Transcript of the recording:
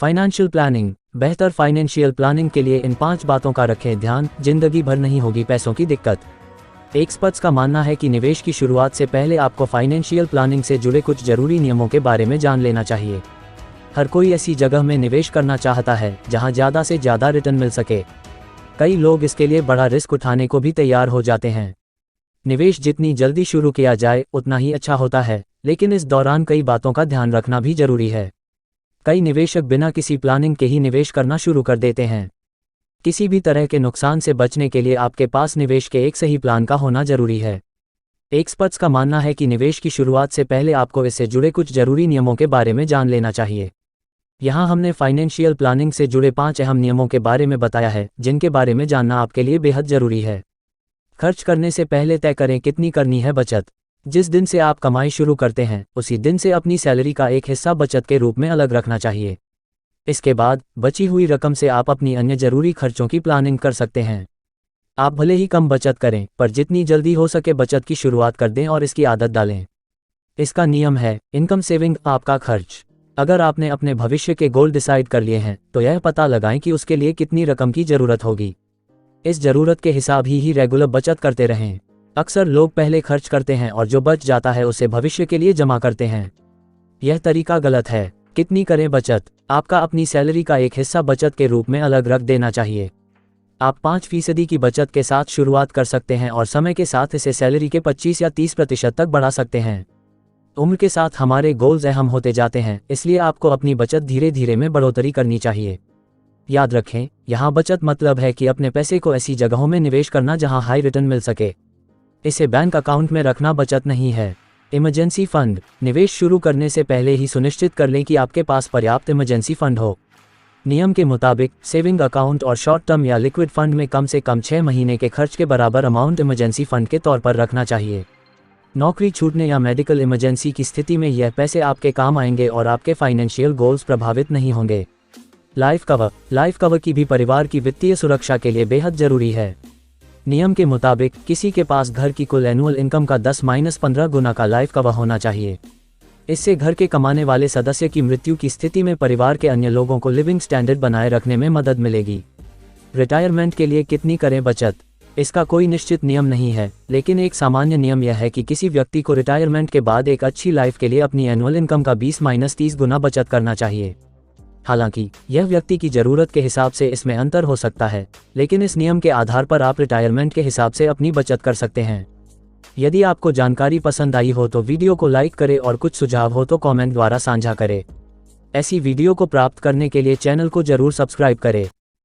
Financial planning. बेहतर financial planning के लिए इन 5 बातों का रखें ध्यान, जिंदगी भर नहीं होगी पैसों की दिक्कत। एक्सपर्ट्स का मानना है कि निवेश की शुरुआत से पहले आपको फाइनेंशियल प्लानिंग से जुड़े कुछ जरूरी नियमों के बारे में जान लेना चाहिए। हर कोई ऐसी जगह में निवेश करना चाहता है जहां ज़्यादा से ज़्यादा रिटर्न मिल सके। कई लोग इसके लिए बड़ा रिस्क उठाने को भी तैयार हो जाते हैं। निवेश जितनी जल्दी शुरू किया जाए उतना ही अच्छा होता है, लेकिन इस दौरान कई बातों का ध्यान रखना भी जरूरी है। कई निवेशक बिना किसी प्लानिंग के ही निवेश करना शुरू कर देते हैं। किसी भी तरह के नुकसान से बचने के लिए आपके पास निवेश के एक सही प्लान का होना जरूरी है। एक्सपर्ट्स का मानना है कि निवेश की शुरुआत से पहले आपको इससे जुड़े कुछ जरूरी नियमों के बारे में जान लेना चाहिए। यहाँ हमने फाइनेंशियल प्लानिंग से जुड़े 5 अहम नियमों के बारे में बताया है, जिनके बारे में जानना आपके लिए बेहद जरूरी है। खर्च करने से पहले तय करें कितनी करनी है बचत। जिस दिन से आप कमाई शुरू करते हैं उसी दिन से अपनी सैलरी का एक हिस्सा बचत के रूप में अलग रखना चाहिए। इसके बाद बची हुई रकम से आप अपनी अन्य जरूरी खर्चों की प्लानिंग कर सकते हैं। आप भले ही कम बचत करें, पर जितनी जल्दी हो सके बचत की शुरुआत कर दें और इसकी आदत डालें। इसका नियम है इनकम सेविंग आपका खर्च। अगर आपने अपने भविष्य के गोल डिसाइड कर लिए हैं तो यह पता लगाएं कि उसके लिए कितनी रकम की जरूरत होगी। इस जरूरत के हिसाब ही रेगुलर बचत करते रहें। अक्सर लोग पहले खर्च करते हैं और जो बच जाता है उसे भविष्य के लिए जमा करते हैं। यह तरीका गलत है। कितनी करें बचत। आपका अपनी सैलरी का एक हिस्सा बचत के रूप में अलग रख देना चाहिए। आप 5% की बचत के साथ शुरुआत कर सकते हैं और समय के साथ इसे सैलरी के 25 या 30% तक बढ़ा सकते हैं। उम्र के साथ हमारे गोल्स अहम होते जाते हैं, इसलिए आपको अपनी बचत धीरे धीरे में बढ़ोतरी करनी चाहिए। याद रखें, यहाँ बचत मतलब है कि अपने पैसे को ऐसी जगहों में निवेश करना जहाँ हाई रिटर्न मिल सके। इसे बैंक अकाउंट में रखना बचत नहीं है। Emergency fund. निवेश शुरू करने से पहले ही सुनिश्चित कर लें कि आपके पास पर्याप्त इमरजेंसी फंड हो। नियम के मुताबिक सेविंग अकाउंट और शॉर्ट टर्म या लिक्विड फंड में कम से कम 6 महीने के खर्च के बराबर अमाउंट इमरजेंसी फंड के तौर पर रखना चाहिए। नौकरी छूटने या मेडिकल इमरजेंसी की स्थिति में यह पैसे आपके काम आएंगे और आपके फाइनेंशियल गोल्स प्रभावित नहीं होंगे। Life cover. लाइफ कवर की भी परिवार की वित्तीय सुरक्षा के लिए बेहद जरूरी है। नियम के मुताबिक किसी के पास घर की कुल एनुअल इनकम का 10-15 गुना का लाइफ कवर होना चाहिए। इससे घर के कमाने वाले सदस्य की मृत्यु की स्थिति में परिवार के अन्य लोगों को लिविंग स्टैंडर्ड बनाए रखने में मदद मिलेगी। रिटायरमेंट के लिए कितनी करें बचत। इसका कोई निश्चित नियम नहीं है, लेकिन एक सामान्य नियम यह है कि किसी व्यक्ति को रिटायरमेंट के बाद एक अच्छी लाइफ के लिए अपनी एनुअल इनकम का 20-30 गुना बचत करना चाहिए। हालांकि यह व्यक्ति की ज़रूरत के हिसाब से इसमें अंतर हो सकता है, लेकिन इस नियम के आधार पर आप रिटायरमेंट के हिसाब से अपनी बचत कर सकते हैं। यदि आपको जानकारी पसंद आई हो तो वीडियो को लाइक करें और कुछ सुझाव हो तो कमेंट द्वारा साझा करें। ऐसी वीडियो को प्राप्त करने के लिए चैनल को जरूर सब्सक्राइब करें।